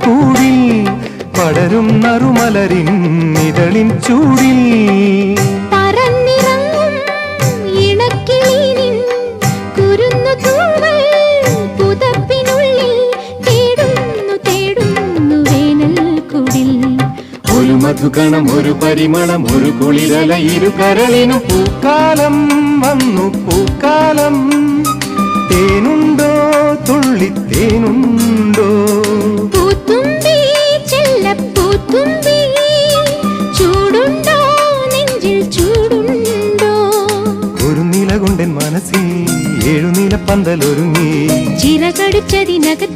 കൂടിൽ പടരും നറുമലരിൻ ഇതളിൻ ചൂടിൽ ഒരു മധുകണം ഒരു പരിമളം ഒരു കുളിരല ഇരു കരളിനും പൂക്കാലം വന്നു പൂക്കാലം തേനുണ്ടോ തുള്ളിത്തേനുണ്ടോ പൂത്തുമ്പി ചെല്ലപ്പൂത്തുമ്പി ചൂടുണ്ടോ നെഞ്ചിൽ ചൂടുണ്ടോ ഒരു നില കൊണ്ടൻ മനസ്സിൽ ഏഴു നില പന്തലൊരുങ്ങി ചിറകടിച്ചതിനകത്ത്